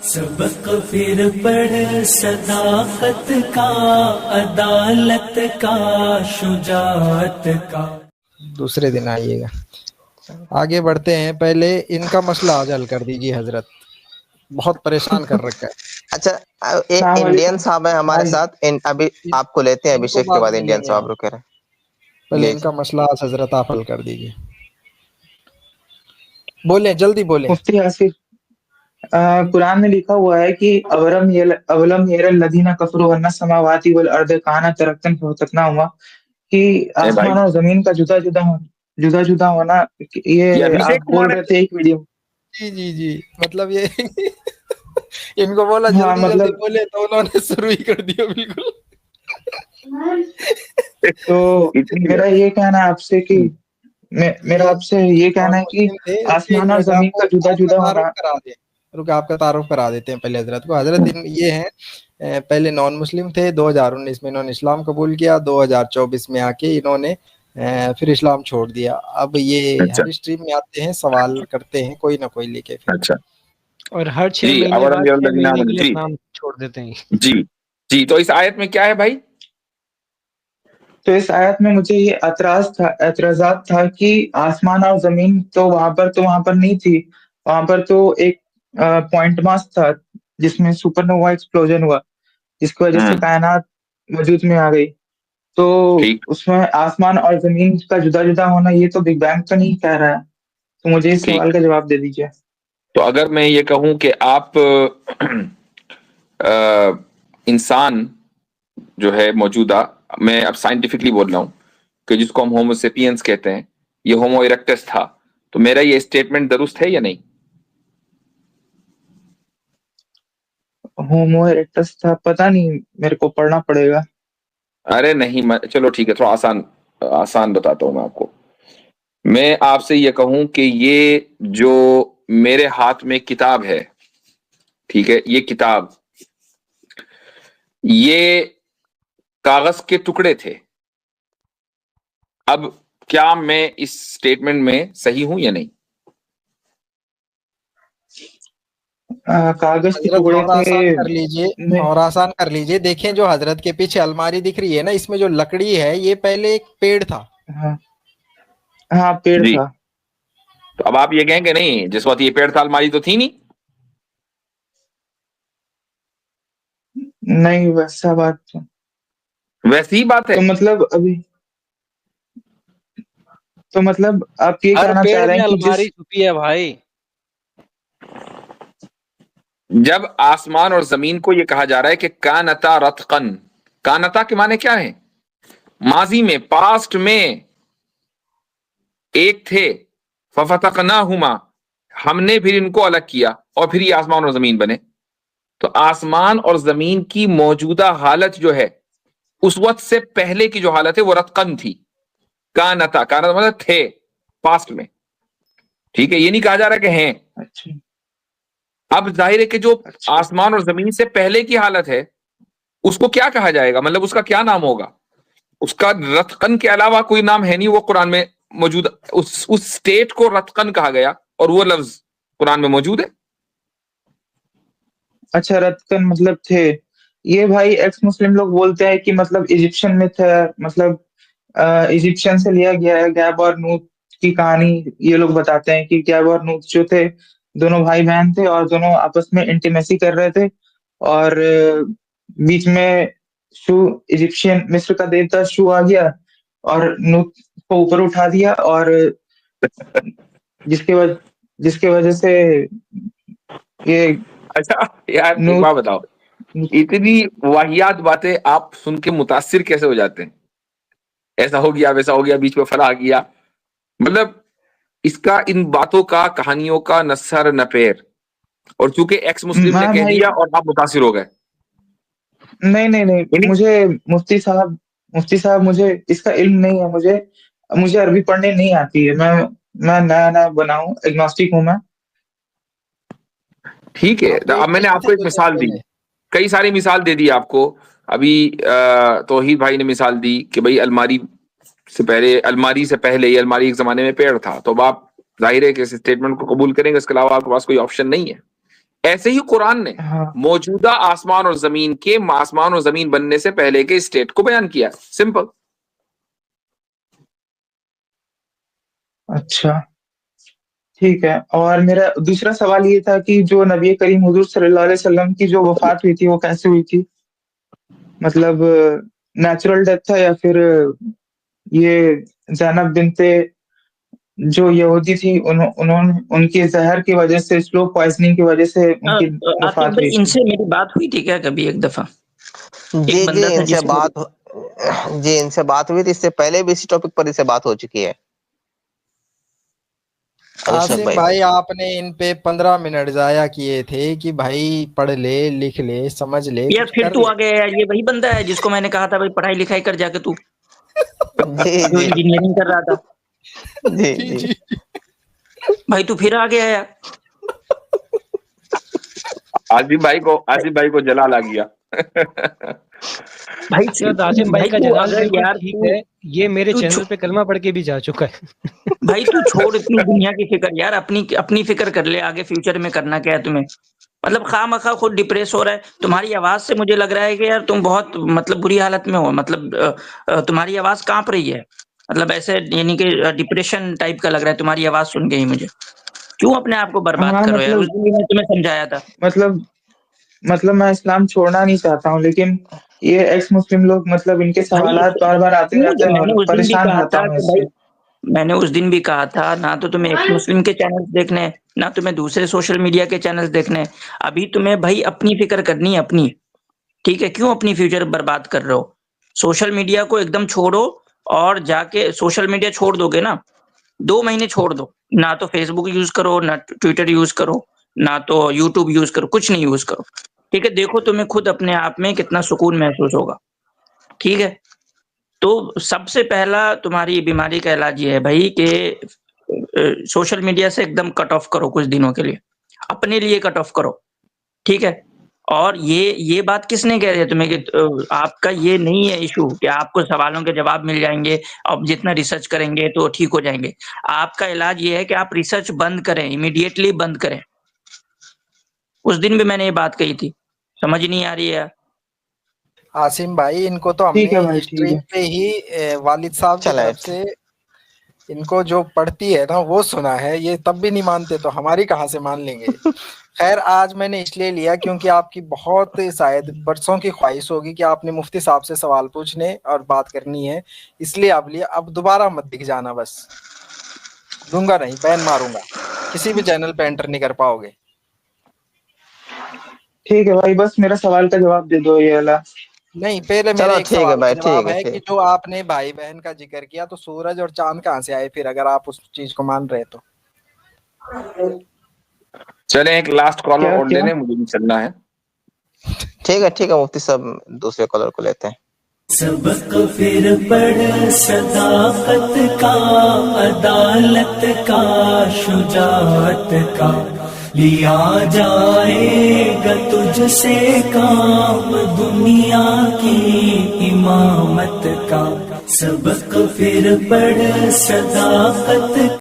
सबक फिर पढ़ सदाकत का, अदालत का, शुजाअत का। दूसरे दिन आइएगा। आगे बढ़ते हैं, पहले इनका मसला आज हल कर दीजिए हजरत, बहुत परेशान कर रखा है। अच्छा, एक सलाम इंडियन अलैकुम साहब है हमारे भाई। साथ, अभी इन, आपको लेते हैं इनको अभिषेक के बात बाद इंडियन सुनेंगे साहब आप, रुके रहे। पहले जी जी। इनका मसला आज हजरत आप हल कर दीजिए। बोले, जल्दी बोले। मुफ्ती आसिफ, कुरान में लिखा हुआ है कि अवलम येरल लदीना कफरू अन्ना समावाति वल अर्द काना तरक्तन फतकना हुआ, कि ए भाई, आसमान और जमीन का जुदा जुदा होना, ये ये अभिषेक आप बोल कुमार है। रहे थे एक वीडियो। जी जी जी, मतलब ये इनको बोला हाँ जल्दी जल्दी मतलब, बोले तो उन्होंने शुरू ही कर दिया बिल्कुल। तो इतनी मेरा ये कहना है आपसे कि ये मेरा आपसे ये नॉन कहना है कि मुस्लिम थे, रुकिए एक आसमान और मिनट, जमीन आपको का जुदा आपका जुदा तारुफ होना। करा दें। रुक, आपका तारुफ करा देते हैं पहले हजरत को। हजरत ये हैं, पहले नॉन मुस्लिम थे, 2019 में इन्होंने इस्लाम कबूल किया, 2024 में आके इन्होंने फिर इस्लाम छोड़ दिया। अब ये अच्छा हर स्ट्रीम में आते हैं, सवाल करते हैं कोई ना कोई लेके फिर। अच्छा। और हर 6 जी, महीने अवरम बाद 6 यरदीना महीने के लिए जी इस्लाम छोड़ देते हैं। जी जी। तो इस आयत में क्या है भाई? तो इस आयत में मुझे ये एतराजात था कि आसमान और जमीन तो वहां पर नहीं थी। वहां पर तो एक पॉइंट मास था जिसमें सुपरनोवा एक्सप्लोजन हुआ, जिसकी वजह से कायनात वजूद में आ गई। तो ठीक। उसमें आसमान और जमीन का जुदा जुदा होना, ये तो बिग बैंग तो नहीं कह रहा है। तो मुझे इस ठीक, सवाल का जवाब दे दीजिए। तो अगर मैं ये कहूं कि आप इंसान जो है मौजूदा, मैं अब साइंटिफिकली बोल रहा हूं, कि जिसको हम होमोसेपियंस कहते हैं, ये होमो इरेक्टस था, तो मेरा ये स्टेटमेंट दुरुस्त है या नहीं? होमो इरेक्टस था, पता नहीं, मेरे को पढ़ना पड़ेगा। अरे नहीं, चलो ठीक है, थोड़ा आसान आसान बताता हूं मैं आपको। मैं आपसे ये कहूं कि ये जो मेरे हाथ में किताब है, ठीक है, ये किताब, ये कागज के टुकड़े थे। अब क्या मैं इस स्टेटमेंट में सही हूं या नहीं? कागज के हजरत टुकड़े और आसान थे। कर लीजिए, नहीं, और आसान कर लीजिए। देखें जो हजरत के पीछे अलमारी दिख रही है ना, इसमें जो लकड़ी है ये पहले एक पेड़ था। हाँ हाँ, पेड़ जी। था। तो अब आप ये कहेंगे नहीं, जिस वक्त ये पेड़ था अलमारी तो थी नहीं। नहीं, वैसा बात तो। वैसी ही बात है। तो मतलब आप ये हर कहना चाह पेड़ रहे में हैं कि जिस अलमारी छुपी है भाई। जब आसमान और जमीन को ये कहा जा रहा है कि कानता रतकन, कानता के माने क्या है? माजी में, पास्ट में एक थे, फफतकनाहुमा, हमने फिर इनको अलग किया और फिर ये आसमान और जमीन बने। तो आसमान और जमीन की मौजूदा हालत जो है, उस वक्त से पहले की जो हालत है वो रतकन थी। कानता, कानता मतलब थे, पास्ट में। ठीक है, ये नहीं कहा जा रहा कि हैं। अच्छा अब जाहिर है कि जो अच्छा। आसमान और जमीन से पहले की हालत है उसको क्या कहा जाएगा, मतलब उसका क्या नाम होगा? उसका रतकन के अलावा कोई नाम है नहीं, वो कुरान में मौजूद, उस स्टेट को रतकन कहा गया और वो लफ्ज कुरान में मौजूद है। अच्छा, रत्कन मतलब थे। ये भाई एक्स मुस्लिम लोग बोलते हैं कि मतलब इजिप्शियन में थे, मतलब इजिप्शियन से लिया गया है। गैब और नूत की कहानी ये लोग बताते हैं कि गैब और नूत जो थे, दोनों भाई बहन थे और दोनों आपस में इंटीमेसी कर रहे थे। और बीच में शू, इजिप्शियन मिस्र का देवता शू आ गया और नूत को ऊपर उठा दिया, और जिसके वजह जिसके वजह से ये अच्छा यार, एक बात नूत। बताओ, इतनी वाहियात बातें आप सुन के मुतासिर कैसे हो जाते हैं? ऐसा हो गया, वैसा हो गया, बीच में फला आ गया, मतलब इसका, इन बातों का, कहानियों का न सर न पैर। और चूंकि एक्स मुस्लिम ने हाँ कह भाई, दिया और आप मुतासिर हो गए। नहीं नहीं नहीं, यानी मुझे मुफ्ती साहब मुझे इसका इल्म नहीं है। मुझे मुझे अरबी पढ़ने नहीं आती है। मैं नया नया बना हूँ, एग्नोस्टिक हूँ मैं। ठीक है, तो आपको ये अब मैंने कहते थे आपको एक कुछ दिन मिसाल दी, पहले। कई सारी मिसाल दे दी आपको। अभी तौहीद भाई ने मिसाल दी कि भाई अलमारी से पहले, अलमारी से पहले ये अलमारी एक जमाने में पेड़ था। तो अब आप जाहिर है कि इस स्टेटमेंट को कबूल करेंगे, इसके अलावा आपके पास कोई ऑप्शन नहीं है। ऐसे ही कुरान ने हाँ मौजूदा आसमान और जमीन के आसमान और जमीन बनने से पहले के स्टेट को बयान किया। सिंपल। अच्छा ठीक है। और मेरा दूसरा सवाल ये था कि जो नबी करीम हुजूर सल्लल्लाहु अलैहि वसल्लम की जो वफात हुई थी वो कैसे हुई थी? मतलब नेचुरल डेथ था या फिर ये ज़ैनब बिनते जो यहूदी थी उन्होंने उनके जहर की वजह से, स्लो पॉइजनिंग की वजह से उनकी आतिफ वफात भाई, हुई थी? इनसे मेरी बात हुई थी क्या कभी एक दफा? जी एक बंदा था जिसने जी इनसे बात हुई थी, इससे पहले भी इसी टॉपिक पर इससे बात हो चुकी है अशरफ आसिम भाई भाई से। आपने इन पे 15 मिनट जाया किए थे कि भाई पढ़ ले, लिख ले, समझ ले, यार कुछ फिर कर तू ले। आ गया यार, ये वही बंदा है जिसको मैंने कहा था भाई पढ़ाई लिखाई कर जाके तू, जी जो जी इंजीनियरिंग कर रहा था। जी जी जी जी। भाई तू फिर आ गया यार। आसिफ भाई को जलाल आ गया। भाई शायद आसिम भाई का तू जलाल अगर बिल्कुल यार ठीक तू है, ये मेरे तू चैनल पे कलमा पढ़ के भी जा चुका है। भाई तू छोड़ इतनी दुनिया की फिक्र यार, अपनी अपनी फिक्र कर ले, आगे फ्यूचर में करना क्या है तुम्हें। मतलब खामखा खुद डिप्रेस हो रहा है। तुम्हारी आवाज से मुझे लग रहा है कि यार तुम बहुत मतलब बुरी हालत में हो। मतलब तुम्हारी आवाज कांप रही है, मतलब ऐसे यानी कि डिप्रेशन टाइप का लग रहा है तुम्हारी आवाज सुन के ही मुझे। क्यों अपने आप को बर्बाद हाँ करो यार, उस दिन भी मैं तुम्हें समझाया था। मतलब मतलब मैं इस्लाम छोड़ना नहीं चाहता हूँ, लेकिन ये एक्स मुस्लिम लोग मतलब इनके भाई सवालात बार बार आते रहते हैं मैंने और उस दिन भी परेशान कहा रहता था हूँ कि भाई, इससे। मैंने उस दिन भी कहा था ना तो तुम्हें एक मुस्लिम के चैनल्स देखने हैं, ना तुम्हें दूसरे सोशल मीडिया के चैनल्स देखने हैं। अभी तुम्हें भाई अपनी फिक्र करनी है अपनी, ठीक है? क्यों अपनी फ्यूचर बर्बाद कर रहे हो? सोशल मीडिया को एकदम छोड़ो, और जाके सोशल मीडिया छोड़ दोगे ना, 2 महीने छोड़ दो, ना तो फेसबुक यूज करो, ना ट्विटर यूज करो, ना तो यूट्यूब यूज करो, कुछ नहीं यूज करो, ठीक है? देखो तुम्हें खुद अपने आप में कितना सुकून महसूस होगा, ठीक है? तो सबसे पहला तुम्हारी बीमारी का इलाज ये है भाई कि सोशल मीडिया से एकदम कट ऑफ करो कुछ दिनों के लिए, अपने लिए कट ऑफ करो, ठीक है? और ये बात किसने कह दिया तुम्हें कि आपका ये नहीं है इशू कि आपको सवालों के जवाब मिल जाएंगे, अब जितना रिसर्च करेंगे तो ठीक हो जाएंगे। आपका इलाज ये है कि आप रिसर्च बंद करें, इमीडिएटली बंद करें। उस दिन भी मैंने ये बात कही थी, समझ नहीं आ रही है यार। आसिम भाई इनको तो ठीक है हमने भाई, ठीक स्ट्रीम है। पे ही वालिद साहब की चला तरफ से इनको जो पढ़ती है ना वो सुना है, ये तब भी नहीं मानते तो हमारी कहाँ से मान लेंगे। खैर आज मैंने इसलिए लिया क्योंकि आपकी बहुत शायद बरसों की ख्वाहिश होगी कि आपने मुफ्ती साहब से सवाल पूछने और बात करनी है, इसलिए अब लिया। अब दोबारा मत दिख जाना, बस दूंगा नहीं, बैन मारूंगा, किसी भी चैनल पे एंटर नहीं कर पाओगे। ठीक है भाई, बस मेरा सवाल का जवाब दे दो ये वाला। नहीं, पहले मेरे चलो एक ठीक है सवाल का भाई, जवाब ठीक है है कि ठीक। जो आपने भाई बहन का जिक्र किया तो सूरज और चांद कहाँ से आए फिर, अगर आप उस चीज को मान रहे तो। चले एक लास्ट कॉलर क्या और ले क्या? लें, मुझे भी चलना है। ठीक है मुफ्ती साहब, दूसरे कॉलर को लेते हैं। सबक फिर पढ़ सदाकत का, अदालत का, शुजाअत का, लिया जाएगा तुझसे काम दुनिया की इमामत का। सबक फिर पढ़ सदाकत